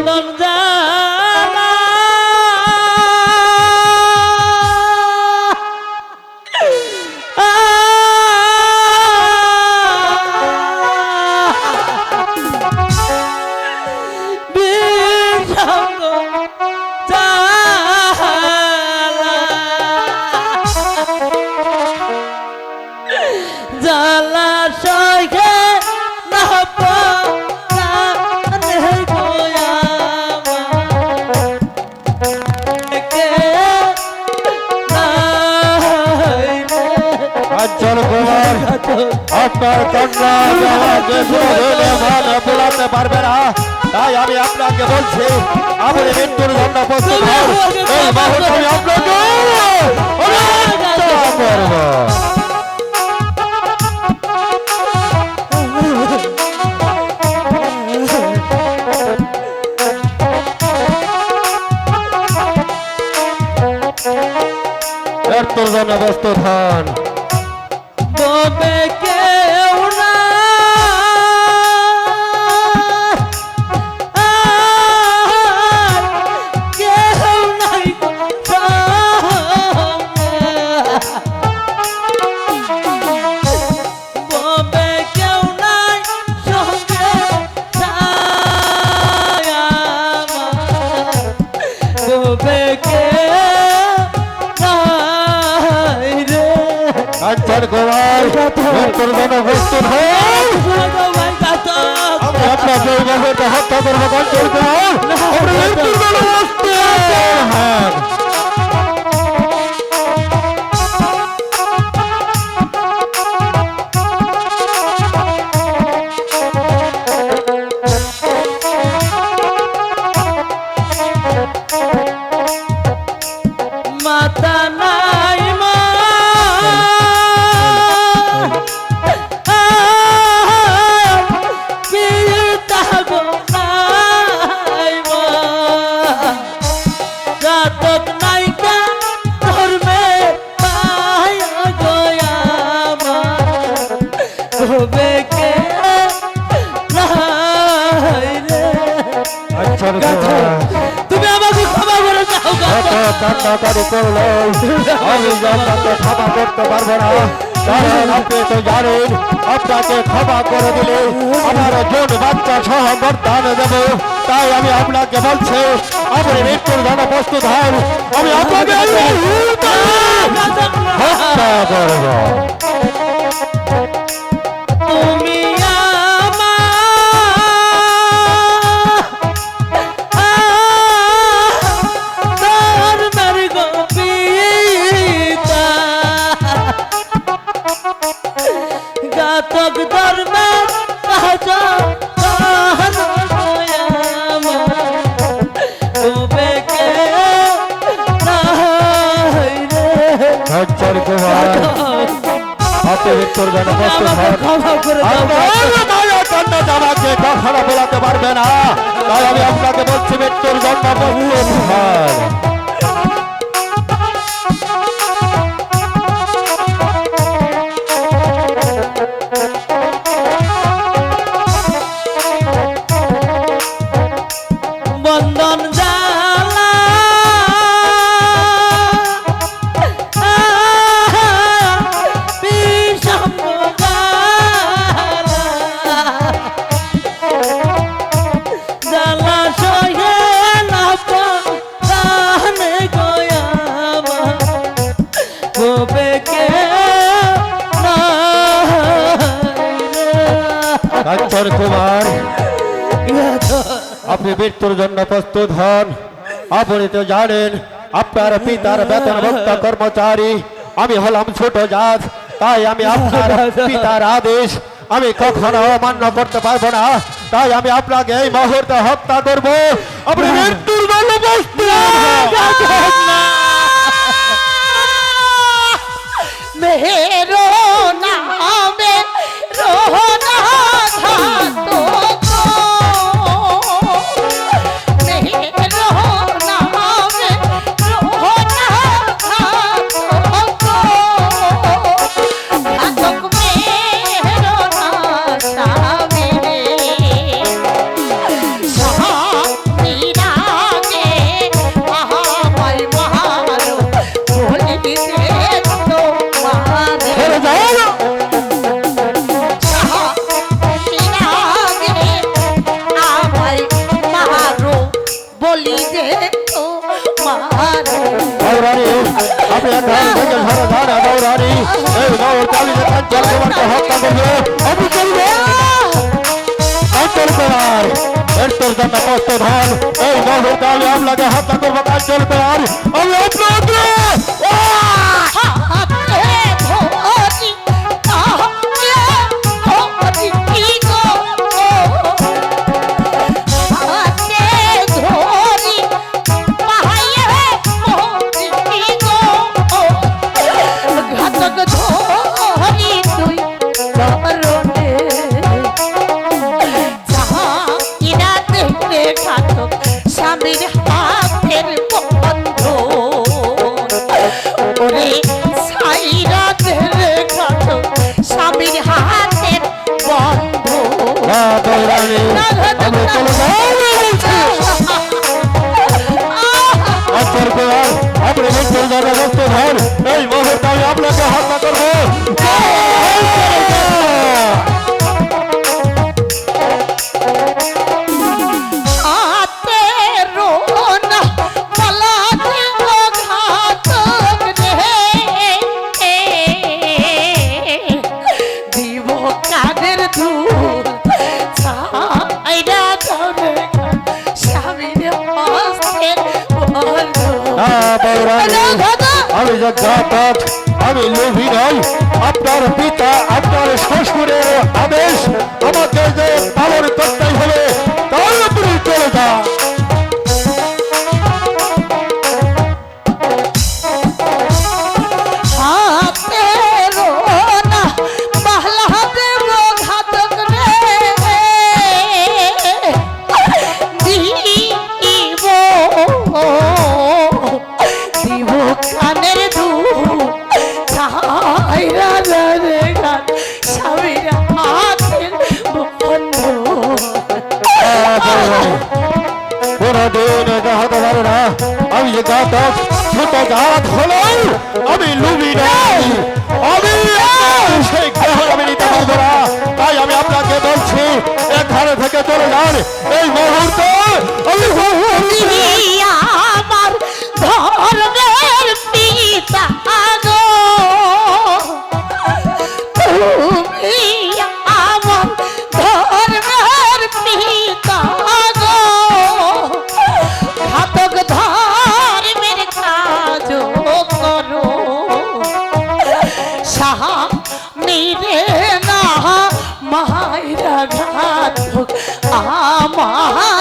বন্ধন জালা জালা সইখে না আপনার কন্যা বোলাতে পারবে না, তাই আমি আপনাকে বলছি আপনি মৃত্যুর জন্য প্রস্তুত হন। এই মুহূর্তে আমি আপনাকে মৃত্যুর জন্য প্রস্তুত হন। তবে কেউ না কেউ নাই তবে কেউ নাই সঙ্গে তবে কাঞ্চন কুমার মৃত্যুর জন্য প্রস্তুত হন। আমি আপনাকে এই মুহূর্তে হত্যা করবো। কাঞ্চন কুমার মৃত্যুর জন্য প্রস্তুত হন। মাতা নাই মা তুমি আমাকে ক্ষমা করে দাও। কান্নাকারি করলো আমি আপনাকে ক্ষমা করতে পারবো না, কারণ আপনি তো জানেন আপনাকে ক্ষমা করে দিলে আমার জন বাচ্চা সহ বরদান দেব। তাই আমি আপনাকে বলছি আপনি মৃত্যুর জন্য প্রস্তুত হন। আমি আপনাকে হত্যা করব। তুমি ঘাতক ধর্মের কাঞ্চন কুমার আপনি মৃত্যুর জন্য প্রস্তুত হন। আমাকে কখনো বোলাতে পারবে না, তাই আমি আপনাকে বলছি মৃত্যুর জন্য প্রস্তুত হন। বন্ধন জালা জালা সহে না গয়া তবে কে কাঞ্চন কুমার আপনি মৃত্যুর জন্য প্রস্তুত হন। আপনি তো জানেন আপনার পিতার বেতনভুক্ত কর্মচারী, আমি হলাম ছোট জাত, তাই আমি আপনার পিতার আদেশ আমি কখনো অমান্য করতে পারবো না। তাই আমি আপনাকে এই মুহূর্তে হত্যা করবো। আপনি মৃত্যুর জন্য প্রস্তুত মেরো নামে রোনা ধাতো ধান থেকে ঝরে ধান দৌড়ানি এই নগর চালিয়ে কাঞ্চন কুমারকে হত্যা করবে আমি করবো কাঞ্চন কুমার এর তোর জন্য কষ্ট ধান এই নগর চালিয়ে আপনাকে হত্যা করবো কাঞ্চন কুমার আমি আপনাকে স্বামীর হাতের বন্ধ ওরে সাইরা ধরে খাতো স্বামীর হাতের বন্ধ দৌড়ানি আমি চলে কাঞ্চন কুমার আপনি মৃত্যুর জন্য কষ্ট ধান এই মুহূর্তে আমি আপনাকে হত্যা করবো আমি যে ঘাতক আমি লোভী নই আপনার পিতা আপনার শ্বশুরের আদেশ আমাকে যে পালন করতেই হবে তাহলে আপনি চলে যান আমি যে ঘাতক ছোট জাত হলো আমি লুবি নই আমি সেই গ্রহ আমি নিতে পারবো না তাই আমি আপনাকে বলছি এখানে থেকে চলে যান এই মুহূর্তে আমি আমার ধর্মের পিতা গো তুমি আমার ধর্মের পিতা গো ঘাতক ধর্মের কাজ করো সাহা নিরে না মায়েরা ঘাতক আমার